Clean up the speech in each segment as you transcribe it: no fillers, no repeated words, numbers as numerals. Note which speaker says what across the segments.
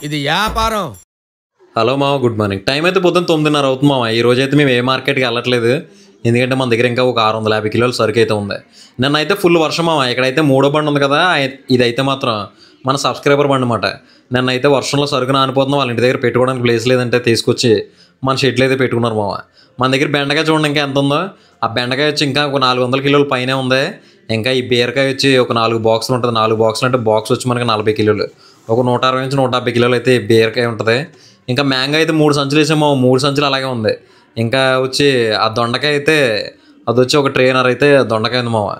Speaker 1: ఇది వ్యాపారం.
Speaker 2: హలో మామ, గుడ్ మార్నింగ్. టైం అయితే పొద్దున్న 9:30 అవుతుంది మామ. ఈ రోజు అయితే మేము ఏ మార్కెట్కి వెళ్ళట్లేదు, ఎందుకంటే మన దగ్గర ఇంకా ఒక 650 కిలోల సరుకు అయితే ఉంది. నిన్న అయితే ఫుల్ వర్షం మామ. ఇక్కడైతే మూడో బండి ఉంది కదా, ఇదైతే మాత్రం మన సబ్స్క్రైబర్ బండి అనమాట. నిన్న అయితే వర్షంలో సరుకు నానిపోతున్నాం, వాళ్ళ ఇంటి దగ్గర పెట్టుకోవడానికి ప్లేస్ లేదంటే తీసుకొచ్చి మన షెడ్లు అయితే పెట్టుకున్నారు మామ. మన దగ్గర బెండకాయ చూడండి ఇంకా ఎంత ఉందో. ఆ బెండకాయ వచ్చి ఇంకా ఒక 400 కిలోల పైనే ఉంది. ఇంకా ఈ బీరకాయ వచ్చి ఒక 4 బాక్సులు ఉంటుంది. 4 బాక్సులు అంటే బాక్స్ వచ్చి మనకి 40 కిలోలు, ఒక 160 నుంచి 170 కిలోలు అయితే బీరకాయ ఉంటుంది. ఇంకా మ్యాంగో అయితే 3 సంచులు వేసాము, 3 సంచులు అలాగే ఉంది. ఇంకా వచ్చి ఆ దొండకాయ అయితే అది వచ్చి ఒక ట్రైనర్ అయితే దొండకాయ ఉంది మామ.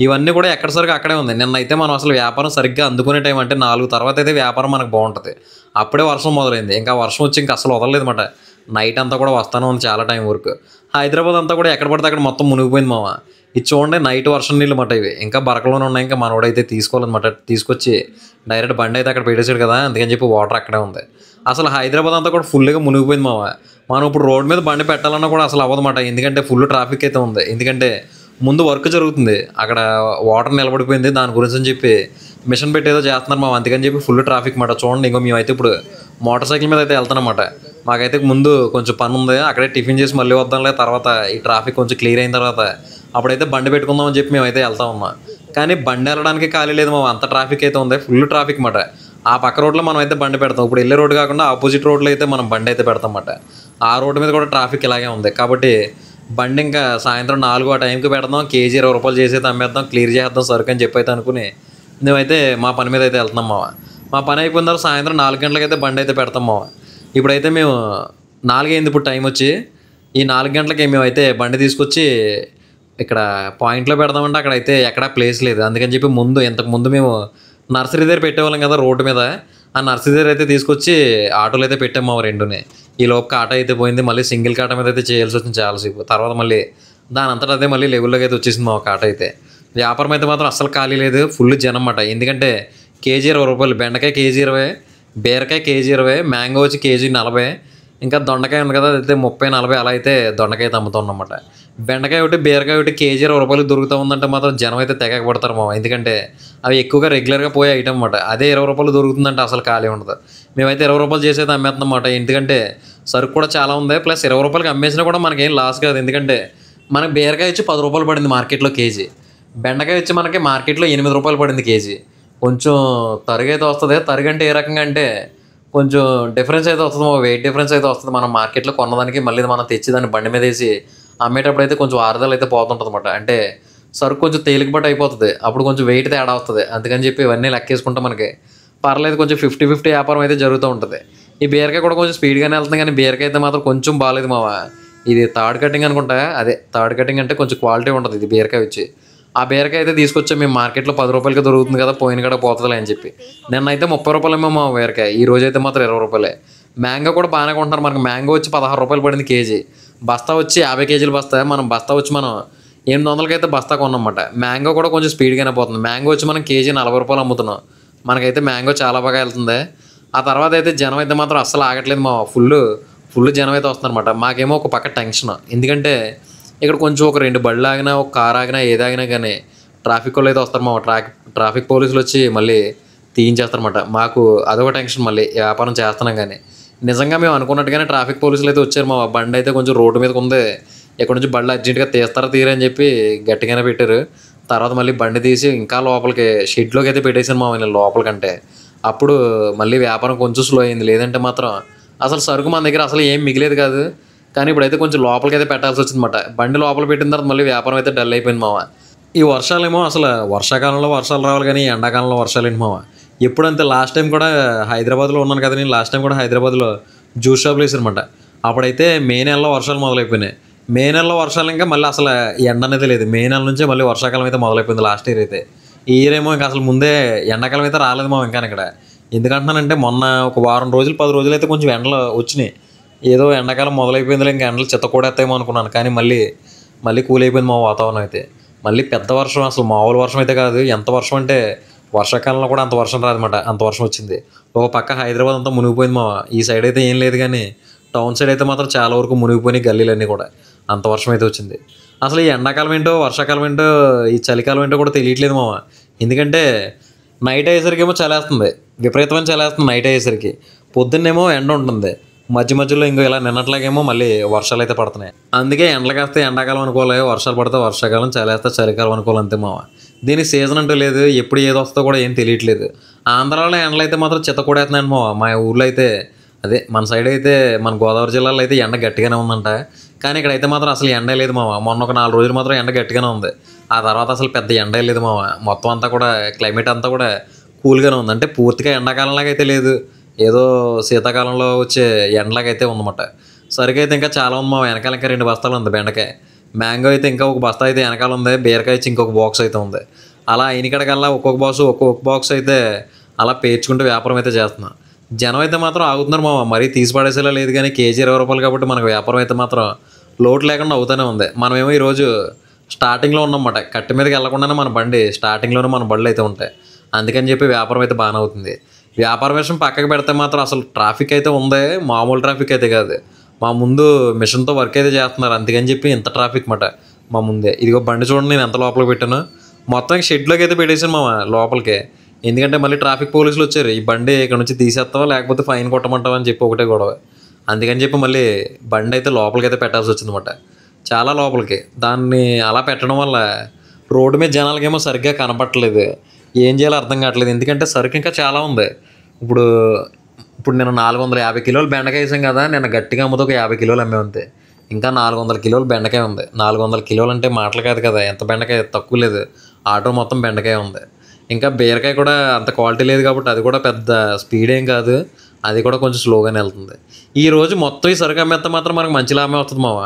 Speaker 2: ఇవన్నీ కూడా ఎక్కడ సరిగ్గా అక్కడే ఉంది. నిన్న అయితే మనం అసలు వ్యాపారం సరిగ్గా అందుకునే టైం అంటే 4 తర్వాత అయితే వ్యాపారం మనకు బాగుంటుంది. అప్పుడే వర్షం మొదలైంది. ఇంకా వర్షం వచ్చి ఇంకా అసలు వదలలేదు అనమాట. నైట్ అంతా కూడా వస్తానే ఉంది చాలా టైం వరకు. హైదరాబాద్ అంతా కూడా ఎక్కడ పడితే అక్కడ మొత్తం మునిగిపోయింది మామ. ఇది చూడండి, నైట్ వర్షం నీళ్ళు మాట ఇవి ఇంకా బరకలోనే ఉన్నాయి. ఇంకా మనోడైతే తీసుకోవాలన్నమాట, తీసుకొచ్చి డైరెక్ట్ బండి అయితే అక్కడ పెట్టేశాడు కదా, అందుకని చెప్పి వాటర్ అక్కడే ఉంది. అసలు హైదరాబాద్ అంతా కూడా ఫుల్గా మునిగిపోయింది మామ. మనం ఇప్పుడు రోడ్ మీద బండి పెట్టాలన్నా కూడా అసలు అవ్వదన్నమాట, ఎందుకంటే ఫుల్ ట్రాఫిక్ అయితే ఉంది. ఎందుకంటే ముందు వర్క్ జరుగుతుంది, అక్కడ వాటర్ నిలబడిపోయింది, దాని గురించి అని చెప్పి మిషన్ పెట్టి ఏదో చేస్తున్నారు మామ. అందుకని చెప్పి ఫుల్ ట్రాఫిక్ మాట. చూడండి, ఇంకో మేమైతే ఇప్పుడు మోటార్ సైకిల్ మీద అయితే వెళ్తానమాట. మాకైతే ముందు కొంచెం పని ఉంది, అక్కడే టిఫిన్ చేసి మళ్ళీ వద్దాంలే, తర్వాత ఈ ట్రాఫిక్ కొంచెం క్లియర్ అయిన తర్వాత అప్పుడైతే బండి పెట్టుకుందామని చెప్పి మేమైతే వెళ్తా ఉన్నాం. కానీ బండి వెళ్ళడానికి ఖాళీ లేదు మామ, అంత ట్రాఫిక్ అయితే ఉంది, ఫుల్ ట్రాఫిక్ మాట. ఆ పక్క రోడ్లో మనం అయితే బండి పెడతాం. ఇప్పుడు వెళ్ళే రోడ్డు కాకుండా ఆపోజిట్ రోడ్లో అయితే మనం బండి అయితే పెడతాం అన్నమాట. ఆ రోడ్డు మీద కూడా ట్రాఫిక్ ఇలాగే ఉంది కాబట్టి బండి ఇంకా సాయంత్రం 4 ఆ టైంకి పెడదాం, కేజీ 20 రూపాయలు చేసి అయితే అమ్మేద్దాం, క్లియర్ చేద్దాం సరుకు అని చెప్పి అయితే అనుకుని మేమైతే మా పని మీద అయితే వెళ్తున్నాం మావ. మా పని అయిపోయిన తర్వాత సాయంత్రం 4 గంటలకి అయితే బండి అయితే పెడతాం మావ. ఇప్పుడైతే మేము 4 అయింది ఇప్పుడు టైం వచ్చి. ఈ 4 గంటలకి మేమైతే బండి తీసుకొచ్చి ఇక్కడ పాయింట్లో పెడదామంటే అక్కడైతే ఎక్కడా ప్లేస్ లేదు. అందుకని చెప్పి ఇంతకు ముందు మేము నర్సరీ దగ్గర పెట్టేవాళ్ళం కదా రోడ్డు మీద, ఆ నర్సరీ దగ్గర అయితే తీసుకొచ్చి ఆటోలు అయితే పెట్టాము మా రెండునే. ఈ లోపు కాట అయితే పోయింది, మళ్ళీ సింగిల్ కాట మీద అయితే చేయాల్సి వచ్చింది చాలాసేపు. తర్వాత మళ్ళీ దాని అంతటా అదే మళ్ళీ లెవెల్లోకి అయితే వచ్చేసింది మా కాట అయితే. వ్యాపారం అయితే మాత్రం అస్సలు ఖాళీ లేదు, ఫుల్ జనం అన్నమాట. ఎందుకంటే కేజీ 20 రూపాయలు, బెండకాయ కేజీ 20, బీరకాయ కేజీ 20, మ్యాంగో వచ్చి కేజీ 40, ఇంకా దొండకాయ ఉంది కదా అయితే 30-40 అలా అయితే దొండకాయ అయితే అమ్ముతున్నామన్నమాట. బెండకాయ ఒకటి బీరకాయ ఒకటి కేజీ 20 రూపాయలు దొరుకుతూ ఉందంటే మాత్రం జనం అయితే తెగపడతారు మామ. ఎందుకంటే అవి ఎక్కువగా రెగ్యులర్గా పోయే ఐటమ్ అన్నమాట. అదే 20 రూపాయలు దొరుకుతుందంటే అసలు ఖాళీ ఉండదు. మేమైతే 20 రూపాయలు చేసి అయితే అమ్మేస్తున్నాం అన్నమాట. ఎందుకంటే సరుకు కూడా చాలా ఉంది, ప్లస్ 20 రూపాయలకి అమ్మేసినా కూడా మనకేం లాస్ కాదు. ఎందుకంటే మనకి బీరకాయ వచ్చి 10 రూపాయలు పడింది మార్కెట్లో కేజీ, బెండకాయ వచ్చి మనకి మార్కెట్లో 8 రూపాయలు పడింది కేజీ. కొంచెం తరుగు అయితే వస్తుంది. తరుగు అంటే ఏ రకంగా అంటే కొంచెం డిఫరెన్స్ అయితే వస్తుంది, వెయిట్ డిఫరెన్స్ అయితే వస్తుంది. మనం మార్కెట్లో కొన్నదానికి మళ్ళీ మనం తెచ్చి దాన్ని బండి మీద వేసి అమ్మేటప్పుడు అయితే కొంచెం ఆరుదల అయితే పోతుంటుంది అనమాట. అంటే సరుకు కొంచెం తేలికపాటు అయిపోతుంది, అప్పుడు కొంచెం వెయిట్ తేడా వస్తుంది. అందుకని చెప్పి ఇవన్నీ లెక్కేసుకుంటే మనకి పర్లేదు, కొంచెం 50-50 వ్యాపారం అయితే జరుగుతూ ఉంటుంది. ఈ బీరకాయ కూడా కొంచెం స్పీడ్గానే వెళ్తుంది, కానీ బీరకాయ అయితే మాత్రం కొంచెం బాగాలేదు మావా. ఇది థర్డ్ కటింగ్ అనుకుంటా, అదే థర్డ్ కటింగ్ అంటే కొంచెం క్వాలిటీ ఉంటుంది ఇది బీరకాయ వచ్చి. ఆ బీరకాయ అయితే తీసుకొచ్చాం మేము, మార్కెట్లో 10 రూపాయలకి దొరుకుతుంది కదా, పోయిన కూడా పోతుందిలే అని చెప్పి. నిన్న అయితే 30 రూపాయలేమో మా బీరకాయ, ఈ రోజు అయితే మాత్రం 20 రూపాయలే. మ్యాంగో కూడా బాగానే కొంటున్నారు. మనకి మ్యాంగో వచ్చి 16 రూపాయలు పడింది కేజీ. బస్తా వచ్చి 50 కేజీల బస్తా, మనం 800కి అయితే బస్తా కొన్నమాట. మ్యాంగో కూడా కొంచెం స్పీడ్గానే పోతుంది. మ్యాంగో వచ్చి మనం కేజీ 40 రూపాయలు అమ్ముతున్నాం. మనకైతే మ్యాంగో చాలా బాగా వెళ్తుంది. ఆ తర్వాత అయితే జనం అయితే మాత్రం అస్సలు ఆగట్లేదు మా, ఫుల్ జనం అయితే వస్తుందన్నమాట. మాకేమో ఒక పక్క టెన్షన్, ఎందుకంటే ఇక్కడ కొంచెం ఒక 2 బళ్ళు ఆగినా, ఒక కారు ఆగినా, ఏది ఆగినా కానీ ట్రాఫిక్ వాళ్ళు అయితే వస్తారు మా. ట్రాఫిక్ పోలీసులు వచ్చి మళ్ళీ తీయించేస్తారన్నమాట. మాకు అదొక టెన్షన్. మళ్ళీ వ్యాపారం చేస్తున్నాం కానీ నిజంగా మేము అనుకున్నట్టుగానే ట్రాఫిక్ పోలీసులు అయితే వచ్చారు మా. బండి అయితే కొంచెం రోడ్డు మీదకి ఉంది, ఇక్కడ నుంచి బళ్ళు అర్జెంటుగా తీరని చెప్పి గట్టిగానే పెట్టారు. తర్వాత మళ్ళీ బండి తీసి ఇంకా లోపలికి షెడ్లోకి అయితే పెట్టేశాను మా లోపలికంటే. అప్పుడు మళ్ళీ వ్యాపారం కొంచెం స్లో అయింది. లేదంటే మాత్రం అసలు సరుకు మన దగ్గర అసలు ఏం మిగిలేదు కాదు. కానీ ఇప్పుడైతే కొంచెం లోపలికి అయితే పెట్టాల్సి వచ్చిందన్నమాట. బండి లోపల పెట్టిన తర్వాత మళ్ళీ వ్యాపారం అయితే డల్ అయిపోయింది మావ. ఈ వర్షాలేమో అసలు వర్షాకాలంలో వర్షాలు రావాలి కానీ ఎండాకాలంలో వర్షాలు ఏంటి మావ. ఎప్పుడంతే లాస్ట్ టైం కూడా హైదరాబాద్లో ఉన్నాను కదా నేను, లాస్ట్ టైం కూడా హైదరాబాద్లో జ్యూస్ షాప్లు వేసారనమాట. అప్పుడైతే మే నెలలో వర్షాలు మొదలైపోయినాయి. మే నెలలో వర్షాలు ఇంకా మళ్ళీ అసలు ఎండ అనేది లేదు. మే నెల నుంచే మళ్ళీ వర్షాకాలం అయితే మొదలైపోయింది లాస్ట్ ఇయర్ అయితే. ఈ ఇయర్ ఏమో ఇంకా అసలు ముందే ఎండాకాలం అయితే రాలేదు మావ ఇంకా ఇక్కడ. ఎందుకంటున్నానంటే మొన్న ఒక వారం రోజులు 10 రోజులు అయితే కొంచెం ఎండలు వచ్చినాయి. ఏదో ఎండాకాలం మొదలైపోయిందిలే, ఇంకా ఎండలు చెత్తకూడేస్తాయేమో అనుకున్నాను. కానీ మళ్ళీ కూల్ అయిపోయింది మా వాతావరణం అయితే. మళ్ళీ పెద్ద వర్షం, అసలు మామూలు వర్షం అయితే కాదు. ఎంత వర్షం అంటే వర్షాకాలంలో కూడా అంత వర్షం రాదన్నమాట, అంత వర్షం వచ్చింది. ఒక పక్క హైదరాబాద్ అంతా మునిగిపోయింది మా. ఈ సైడ్ అయితే ఏం లేదు కానీ టౌన్ సైడ్ అయితే మాత్రం చాలా వరకు మునిగిపోయినాయి గల్లీలన్నీ కూడా, అంత వర్షం అయితే వచ్చింది. అసలు ఈ ఎండాకాలం ఏంటో, వర్షాకాలం ఏంటో, ఈ చలికాలం ఏంటో కూడా తెలియట్లేదు మామ. ఎందుకంటే నైట్ అయ్యేసరికి ఏమో చలేస్తుంది, విపరీతమైన చలేస్తుంది నైట్ అయ్యేసరికి. పొద్దున్నేమో ఎండ ఉంటుంది, మధ్య మధ్యలో ఇంకో ఇలా నిన్నట్లాగేమో మళ్ళీ వర్షాలు అయితే పడుతున్నాయి. అందుకే ఎండలు కాస్తే ఎండాకాలం అనుకోవాలి, వర్షాలు పడితే వర్షాకాలం, చలేస్తే చలికాలం అనుకోవాలి అంతే మావ. దీనికి సీజన్ అంటూ లేదు, ఎప్పుడు ఏది వస్తుందో కూడా ఏం తెలియట్లేదు. ఆంధ్రాలో ఎండలు అయితే మాత్రం చిత్తకూడేస్తున్నాయండి మావ. మా ఊళ్ళో అయితే అదే మన సైడ్ అయితే మన గోదావరి జిల్లాలో అయితే ఎండ గట్టిగానే ఉందంట. కానీ ఇక్కడైతే మాత్రం అసలు ఎండే లేదు మావ. మొన్న ఒక 4 రోజులు మాత్రం ఎండ గట్టిగానే ఉంది. ఆ తర్వాత అసలు పెద్ద ఎండే లేదు మావ. మొత్తం అంతా కూడా క్లైమేట్ అంతా కూడా కూల్గానే ఉంది. అంటే పూర్తిగా ఎండాకాలంలాగా అయితే లేదు, ఏదో శీతాకాలంలో వచ్చే ఎండలాగా అయితే ఉందన్నమాట. సరుకు అయితే ఇంకా చాలా ఉంది మా వెనకాల, ఇంకా 2 బస్తాలు ఉంది బెండకాయ. మ్యాంగో అయితే ఇంకా ఒక బస్తా అయితే వెనకాల ఉంది, బీరకాయ వచ్చి ఇంకొక బాక్స్ అయితే ఉంది. అలా ఇనికడకల్లా ఒక్కొక్క బాక్స్ అయితే అలా పేర్చుకుంటూ వ్యాపారం అయితే చేస్తున్నా. జనం అయితే మాత్రం ఆగుతున్నారు మామ, మరీ తీసి పడేసేలా లేదు. కానీ కేజీ 20 రూపాయలు కాబట్టి మనకు వ్యాపారం అయితే మాత్రం లోటు లేకుండా అవుతూనే ఉంది. మనమేమో ఈరోజు స్టార్టింగ్లో ఉన్నామన్నమాట. కట్టి మీదకి వెళ్ళకుండానే మన బండి స్టార్టింగ్లోనే మన బళ్ళు అయితే ఉంటాయి. అందుకని చెప్పి వ్యాపారం అయితే బాగానే అవుతుంది. వ్యాపార విషయం పక్కకు పెడితే మాత్రం అసలు ట్రాఫిక్ అయితే ఉంది, మామూలు ట్రాఫిక్ అయితే కాదు. మా ముందు మిషన్తో వర్క్ అయితే చేస్తున్నారు, అందుకని చెప్పి ఇంత ట్రాఫిక్ మాట మా ముందే. ఇదిగో బండి చూడండి నేను ఎంత లోపలికి పెట్టాను, మొత్తం షెడ్లోకి అయితే పెట్టేసాను మా లోపలికి. ఎందుకంటే మళ్ళీ ట్రాఫిక్ పోలీసులు వచ్చారు, ఈ బండి ఇక్కడ నుంచి తీసేస్తావా లేకపోతే ఫైన్ కొట్టమంటావా అని చెప్పి ఒకటే గొడవ. అందుకని చెప్పి మళ్ళీ బండి అయితే లోపలికి అయితే పెట్టాల్సి వచ్చిందన్నమాట, చాలా లోపలికి. దాన్ని అలా పెట్టడం వల్ల రోడ్డు మీద జనాలకేమో సరిగ్గా కనపట్టలేదు, ఏం చేయాలో అర్థం కావట్లేదు. ఎందుకంటే సరుకు ఇంకా చాలా ఉంది. ఇప్పుడు ఇప్పుడు నేను 450 కిలోలు బెండకాయ వేసాం కదా, నేను గట్టిగా అమ్ముతో ఒక 50 కిలోలు అమ్మే ఉంది. ఇంకా 400 కిలోలు బెండకాయ ఉంది. 400 కిలోలు అంటే మాటలు కాదు కదా, ఎంత బెండకాయ తక్కువ లేదు, ఆటో మొత్తం బెండకాయ ఉంది. ఇంకా బీరకాయ కూడా అంత క్వాలిటీ లేదు కాబట్టి అది కూడా పెద్ద స్పీడ్ ఏం కాదు, అది కూడా కొంచెం స్లోగానే వెళ్తుంది. ఈరోజు మొత్తం ఈ సరుకు అమ్మేస్తే మాత్రం మనకు మంచి లాభమే వస్తుంది మావ.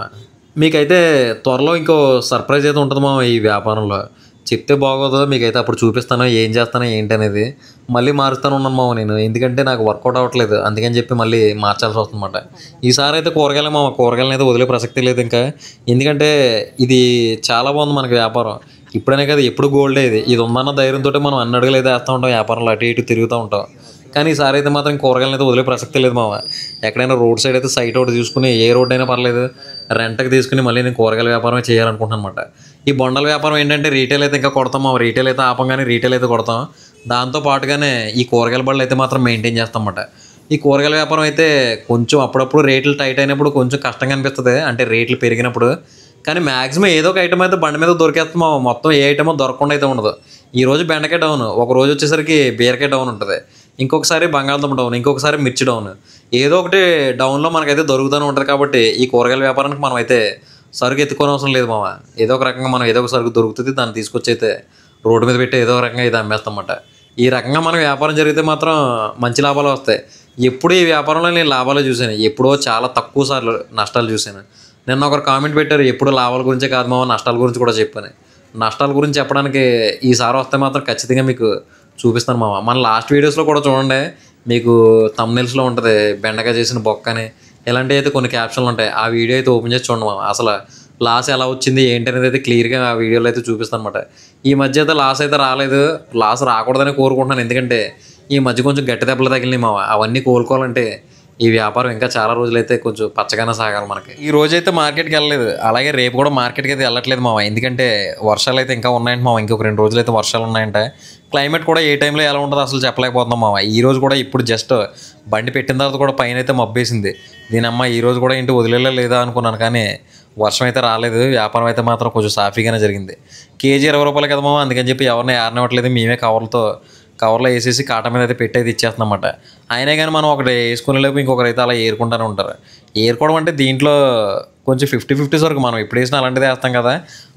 Speaker 2: మీకైతే త్వరలో ఇంకో సర్ప్రైజ్ అయితే ఉంటుంది మావ ఈ వ్యాపారంలో. చెప్తే బాగోదు, మీకైతే అప్పుడు చూపిస్తాను ఏం చేస్తానో ఏంటి అనేది. మళ్ళీ మారుస్తాను ఉన్నాను మావ నేను, ఎందుకంటే నాకు వర్కౌట్ అవ్వట్లేదు, అందుకని చెప్పి మళ్ళీ మార్చాల్సి వస్తుందన్నమాట. ఈసారి అయితే కూరగాయలు మావ, కూరగాయలను అయితే వదిలే ప్రసక్తి లేదు ఇంకా. ఎందుకంటే ఇది చాలా బాగుంది మనకి వ్యాపారం. ఇప్పుడనే కదా ఎప్పుడు గోల్డే, ఇది ఉందన్న ధైర్యంతో మనం అన్ని అడుగులు అయితే వేస్తూ ఉంటాం, వ్యాపారంలో అటు ఇటు తిరుగుతూ ఉంటాం. కానీ ఈసారి అయితే మాత్రం కూరగాయలను అయితే వదిలే ప్రసక్తి లేదు మావ. ఎక్కడైనా రోడ్ సైడ్ అయితే సైట్ ఒకటి తీసుకుని, ఏ రోడ్ అయినా పర్లేదు రెంట్కి తీసుకుని మళ్ళీ నేను కూరగాయల వ్యాపారమే చేయాలనుకుంటున్నాను అనమాట. ఈ బొండల వ్యాపారం ఏంటంటే రీటైల్ అయితే ఇంకా కొడతాం మావ, రీటైల్ అయితే ఆపంగానే రీటైల్ అయితే కొడతాం. దాంతో పాటుగానే ఈ కూరగాయల బళ్ళు అయితే మాత్రం మెయింటైన్ చేస్తాం అన్నమాట. ఈ కూరగాయల వ్యాపారం అయితే కొంచెం అప్పుడప్పుడు రేట్లు టైట్ అయినప్పుడు కొంచెం కష్టంగా అనిపిస్తుంది, అంటే రేట్లు పెరిగినప్పుడు. కానీ మ్యాక్సిమం ఏదో ఒక ఐటమ్ అయితే బండి మీద దొరికేస్తాం, మొత్తం ఏ ఐటమో దొరకకుండా అయితే ఉండదు. ఈరోజు బెండకాయ డౌన్, ఒక రోజు వచ్చేసరికి బీరకాయ డౌన్ ఉంటుంది, ఇంకొకసారి బంగాళదుంప డౌన్, ఇంకొకసారి మిర్చి డౌన్, ఏదో ఒకటి డౌన్లో మనకైతే దొరుకుతూనే ఉంటుంది. కాబట్టి ఈ కూరగాయల వ్యాపారానికి మనం అయితే సరుకు ఎత్తుకోని అవసరం లేదు మామ. ఏదో ఒక రకంగా మనం ఏదో ఒక సరుకు దొరుకుతుంది, దాన్ని తీసుకొచ్చి అయితే రోడ్డు మీద పెట్టి ఏదో ఒక రకంగా ఇది అమ్మేస్తామన్నమాట. ఈ రకంగా మనం వ్యాపారం జరిగితే మాత్రం మంచి లాభాలు వస్తాయి. ఎప్పుడు ఈ వ్యాపారంలో నేను లాభాలు చూశాను, ఎప్పుడో చాలా తక్కువ సార్లు నష్టాలు చూశాను. నిన్న ఒకరు కామెంట్ పెట్టారు, ఎప్పుడు లాభాల గురించే కాదు మామ నష్టాల గురించి కూడా చెప్పాను. నష్టాల గురించి చెప్పడానికి ఈసారి వస్తే మాత్రం ఖచ్చితంగా మీకు చూపిస్తాను మామ. మన లాస్ట్ వీడియోస్లో కూడా చూడండి, మీకు థంబ్నెయిల్స్లో ఉంటుంది బెండకాయ చేసిన బొక్కని, ఇలాంటివి అయితే కొన్ని క్యాప్షన్లు ఉంటాయి. ఆ వీడియో అయితే ఓపెన్ చేసి చూడండి మామ. అసలు లాస్ ఎలా వచ్చింది ఏంటి అనేది అయితే క్లియర్గా ఆ వీడియోలో అయితే చూపిస్తాను అనమాట. ఈ మధ్య అయితే లాస్ అయితే రాలేదు, లాస్ రాకూడదని కోరుకుంటున్నాను. ఎందుకంటే ఈ మధ్య కొంచెం గట్టి దెబ్బలు తగిలినాయి మావ. అవన్నీ కోలుకోవాలంటే ఈ వ్యాపారం ఇంకా చాలా రోజులైతే కొంచెం పచ్చగానే సాగాలి మనకి. ఈ రోజైతే మార్కెట్కి వెళ్ళలేదు, అలాగే రేపు కూడా మార్కెట్కి అయితే వెళ్ళట్లేదు మావ. ఎందుకంటే వర్షాలు అయితే ఇంకా ఉన్నాయంట మావ, ఇంకొక 2 రోజులు అయితే వర్షాలు ఉన్నాయంట. క్లైమేట్ కూడా ఏ టైంలో ఎలా ఉంటుందో అసలు చెప్పలేకపోతున్నాం మావ. ఈ రోజు కూడా ఇప్పుడు జస్ట్ బండి పెట్టిన తర్వాత కూడా పైన అయితే మబ్బేసింది. దీనమ్మ ఈ రోజు కూడా ఇంటి వదిలేలా లేదా అనుకున్నాను, కానీ వర్షం అయితే రాలేదు. వ్యాపారం అయితే మాత్రం కొంచెం సాఫీగానే జరిగింది. కేజీ 20 రూపాయలు కదా మామ, అందుకని చెప్పి ఎవరిని ఏరనివ్వట్లేదు, మేమే కవర్లో వేసేసి కాటా మీద అయితే పెట్టి అయితే ఇచ్చేస్తామన్నమాట. అయినా కానీ మనం ఒకటి వేసుకునేలోపు ఇంకొకరు అయితే అలా ఏరుకుంటూనే ఉంటారు. ఏరుకోవడం అంటే దీంట్లో కొంచెం 50-50 వరకు మనం ఎప్పుడు వేసినా అలాంటిది వేస్తాం కదా,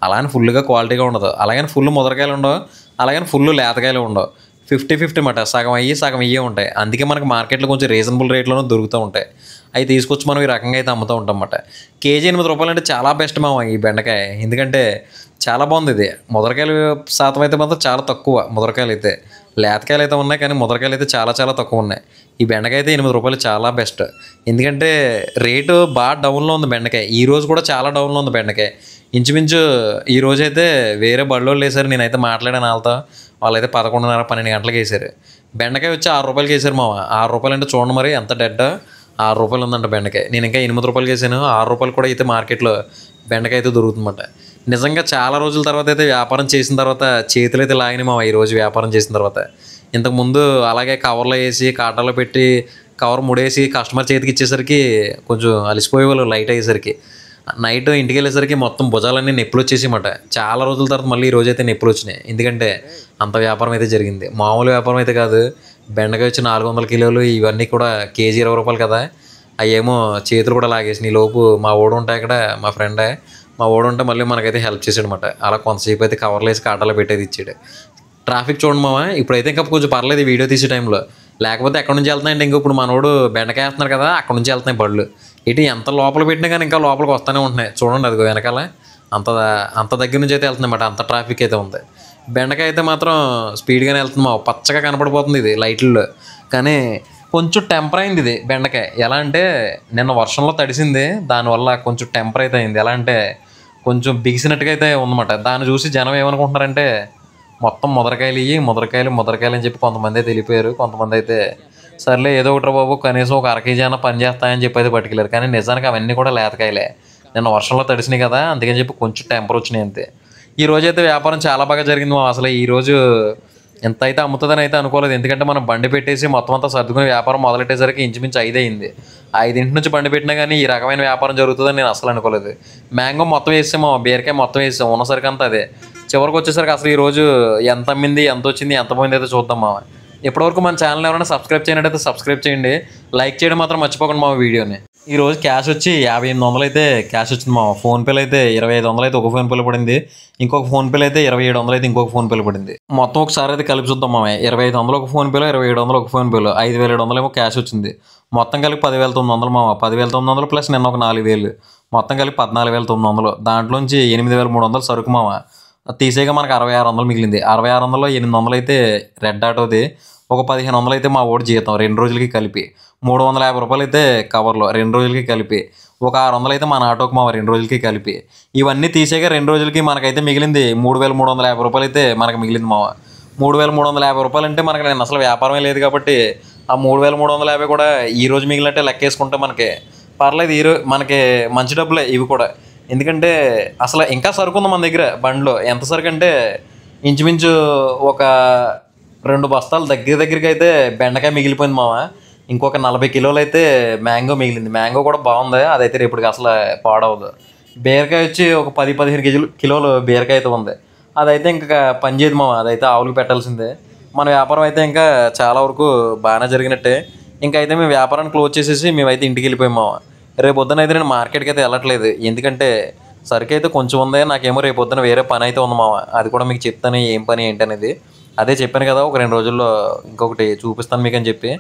Speaker 2: అలానే ఫుల్గా క్వాలిటీగా ఉండదు, అలాగని ఫుల్ ముదరకాయలు ఉండవు, అలాగని ఫుల్ లేతకాయలు ఉండవు. 50-50 అన్నమాట, సగం ఇయ్యే ఉంటాయి. అందుకే మనకి మార్కెట్లో కొంచెం రీజనబుల్ రేట్లోనే దొరుకుతూ ఉంటాయి. అవి తీసుకొచ్చి మనం ఈ రకంగా అయితే అమ్ముతూ ఉంటాం అన్నమాట. కేజీ 8 రూపాయలు అంటే చాలా బెస్ట్ మామ ఈ బెండకాయ, ఎందుకంటే చాలా బాగుంది. ఇది ముదరకాయలు శాతం అయితే మాత్రం చాలా తక్కువ, ముదరకాయలు అయితే లేతకాయలు అయితే ఉన్నాయి, కానీ ముదరకాయలు అయితే చాలా చాలా తక్కువ ఉన్నాయి. ఈ బెండకాయ అయితే 8 రూపాయలు చాలా బెస్ట్, ఎందుకంటే రేటు బాగా డౌన్లో ఉంది బెండకాయ. ఈ రోజు కూడా చాలా డౌన్లో ఉంది బెండకాయ. ఇంచుమించు ఈ రోజైతే వేరే బళ్ళోళ్ళు వేసారు, నేనైతే మాట్లాడాను వాళ్ళైతే 11:30-12 గంటలకు వేసారు. బెండకాయ వచ్చి 6 రూపాయలకి వేసారు మామ. 6 రూపాయలు అంటే చూడండి మరి ఎంత డెడ్. 6 రూపాయలు ఉందంట బెండకాయ. నేను ఇంకా 8 రూపాయలకి వేసాను, 6 రూపాయలు కూడా అయితే మార్కెట్లో బెండకాయ అయితే దొరుకుతుందన్నమాట. నిజంగా చాలా రోజుల తర్వాత అయితే వ్యాపారం చేసిన తర్వాత చేతులు అయితే లాగినాయి మామ. ఈరోజు వ్యాపారం చేసిన తర్వాత, ఇంతకుముందు అలాగే కవర్లో వేసి కాటాలో పెట్టి కవర్ ముడేసి కస్టమర్ చేతికి ఇచ్చేసరికి కొంచెం అలసిపోయే వాళ్ళు లైట్ అయ్యేసరికి. నైట్ ఇంటికి వెళ్ళేసరికి మొత్తం భుజాలన్నీ నొప్పులు వచ్చేసిమాట. చాలా రోజుల తర్వాత మళ్ళీ ఈ రోజైతే నొప్పులు వచ్చినాయి. ఎందుకంటే అంత వ్యాపారం అయితే జరిగింది. మామూలు వ్యాపారం అయితే కాదు. బెండకాయ వచ్చి 400 కిలోలు, ఇవన్నీ కూడా కేజీ 20 రూపాయలు కదా. అవేమో చేతులు కూడా లాగేసినాయి. ఈ లోపు మా ఓడు ఉంటాయి అక్కడ, మా ఫ్రెండే, మా ఓడు ఉంటే మళ్ళీ మనకైతే హెల్ప్ చేసాడనమాట. అలా కొంతసేపు అయితే కవర్లు వేసి కాటాలో పెట్టేది ఇచ్చాడు. ట్రాఫిక్ చూడండి మామ, ఇప్పుడైతే ఇంకా కొంచెం పర్లేదు ఈ వీడియో తీసే టైంలో. లేకపోతే ఎక్కడి నుంచి వెళ్తున్నాయంటే ఇంకా ఇప్పుడు మనోడు బెండకాయ వేస్తున్నారు కదా, అక్కడ నుంచి వెళ్తున్నాయి బళ్ళు. ఇటు ఎంత లోపల పెట్టినా కానీ ఇంకా లోపలికి వస్తూనే ఉంటున్నాయి. చూడండి అది వెనకాల అంత అంత దగ్గర నుంచి అయితే వెళ్తుంది అన్నమాట. అంత ట్రాఫిక్ అయితే ఉంది. బెండకాయ అయితే మాత్రం స్పీడ్గానే వెళ్తుంది మావ. పచ్చగా కనపడిపోతుంది ఇది లైట్లలో. కానీ కొంచెం టెంపర్ అయింది ఇది బెండకాయ. ఎలా అంటే నిన్న వర్షంలో తడిసింది, దానివల్ల కొంచెం టెంపర్ అయితే అయింది. ఎలా అంటే కొంచెం బిగిసినట్టుగా అయితే ఉందన్నమాట. దాన్ని చూసి జనం ఏమనుకుంటున్నారంటే మొత్తం ముదరకాయలు అని చెప్పి కొంతమంది అయితే వెళ్ళిపోయారు. కొంతమంది అయితే సర్లే ఏదో ఒకటి బాబు కనీసం ఒక 1 కేజీ అన్న పని చేస్తాయని చెప్పి అయితే పట్టుకెళ్ళారు. కానీ నిజానికి అవన్నీ కూడా లేతకాయలే. నిన్న వర్షంలో తడిసినాయి కదా, అందుకని చెప్పి కొంచెం టెంపర్ వచ్చినాయి అంతే. ఈ రోజు అయితే వ్యాపారం చాలా బాగా జరిగింది. అసలు ఈరోజు ఎంత అయితే అమ్ముతుందని అయితే అనుకోలేదు. ఎందుకంటే మనం బండి పెట్టేసి మొత్తం అంతా సర్దుకుని వ్యాపారం మొదలెట్టేసరికి ఇంచుమించు 5 అయింది. 5 నుంచి బండి పెట్టినా కానీ ఈ రకమైన వ్యాపారం జరుగుతుందని నేను అసలు అనుకోలేదు. మ్యాంగో మొత్తం వేసాము, బీరకాయ మొత్తం వేసాము, ఉన్నసరికి అంతా అదే. చివరికి వచ్చేసరికి అసలు ఈరోజు ఎంత అమ్మింది, ఎంత వచ్చింది, ఎంత పోయింది అయితే చూద్దాం మామ. ఇప్పటివరకు మన ఛానల్ ఎవరైనా సబ్స్క్రైబ్ చేయనట్టయితే సబ్స్క్రైబ్ చేయండి. లైక్ చేయడం మాత్రం మర్చిపోకండి మా వీడియోని. ఈరోజు క్యాష్ వచ్చి 5800 అయితే క్యాష్ వచ్చింది మా. ఫోన్పేలో అయితే 2500 అయితే ఒక ఫోన్పేలో పడింది. ఇంకొక ఫోన్పేలో అయితే 2700 అయితే ఇంకొక ఫోన్పేలో పడింది. మొత్తం ఒకసారి అయితే కలిపి చూద్దాం మామ. 2500 ఒక ఫోన్పేలో, 2700 ఒక ఫోన్పేలో, 5700 ఏమో క్యాష్ వచ్చింది. మొత్తం కలిపి 10,900 మామ. 10,900 ప్లస్ నిన్న ఒక 4000, మొత్తం కలిపి 14,900. దాంట్లోంచి 8,300 సరుకు మామ. తీసేగా మనకు 6,600 మిగిలింది. 6,600లో 800 అయితే రెడ్ ఆటోది, ఒక 1,500 అయితే మా ఓడి జీతం 2 రోజులకి కలిపి, 350 రూపాయలు అయితే కవర్లో 2 రోజులకి కలిపి, ఒక 600 అయితే మన ఆటోకి మా 2 రోజులకి కలిపి. ఇవన్నీ తీసేగా 2 రోజులకి మనకైతే మిగిలింది 3,350 రూపాయలు అయితే మనకు మిగిలింది మావ. 3,350 రూపాయలు అంటే మనకి నేను అసలు వ్యాపారమే లేదు కాబట్టి ఆ 3,350 కూడా ఈ రోజు మిగిలినట్టే లెక్కేసుకుంటే మనకి పర్లేదు. ఈరోజు మనకి మంచి డబ్బులే ఇవి కూడా. ఎందుకంటే అసలు ఇంకా సరుకు ఉంది మన దగ్గర బండిలో. ఎంత సరుకు అంటే ఇంచుమించు ఒక 2 బస్తాలు దగ్గరికి అయితే బెండకాయ మిగిలిపోయింది మామ. ఇంకొక 40 కిలోలు అయితే మ్యాంగో మిగిలింది. మ్యాంగో కూడా బాగుంది, అదైతే రేపటికి అసలు పాడవదు. బీరకాయ వచ్చి ఒక 10-15 కిలోలు బీరకాయ అయితే ఉంది. అదైతే ఇంకా పని చేయదు మామ, అదైతే ఆవులకు పెట్టాల్సిందే. మన వ్యాపారం అయితే ఇంకా చాలా వరకు బాగానే జరిగినట్టే. ఇంకా అయితే మేము వ్యాపారాన్ని క్లోజ్ చేసేసి మేమైతే ఇంటికి వెళ్ళిపోయాం మామ. రేపు పొద్దున అయితే నేను మార్కెట్కి అయితే వెళ్ళట్లేదు. ఎందుకంటే సరుకు అయితే కొంచెం ఉంది, నాకేమో రేపు పొద్దున వేరే పని అయితే ఉంది మామ. అది కూడా మీకు చెప్తాను ఏం పని ఏంటనేది. అదే చెప్పాను కదా, ఒక 2 రోజుల్లో ఇంకొకటి చూపిస్తాను మీకు అని చెప్పి.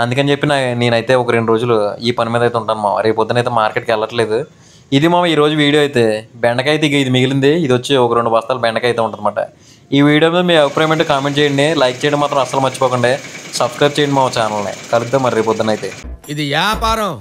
Speaker 2: అందుకని చెప్పి నేనైతే ఒక 2 రోజులు ఈ పని మీద అయితే ఉంటాను మామ. రేపు పొద్దున అయితే మార్కెట్కి వెళ్ళట్లేదు. ఇది మామ ఈరోజు వీడియో అయితే. బెండకాయ అయితే ఇది మిగిలింది. ఇది వచ్చి ఒక 2 బస్తాలు బెండకాయ అయితే ఉంటుందన్నమాట. ఈ వీడియో మీద మీ అభిప్రాయం అంటే కామెంట్ చేయండి. లైక్ చేయడం మాత్రం అసలు మర్చిపోకండి. సబ్స్క్రైబ్ చేయండి మా ఛానల్ని. కలుద్దాం మరి రేపు పొద్దున అయితే.
Speaker 1: ఇది వ్యాపారం.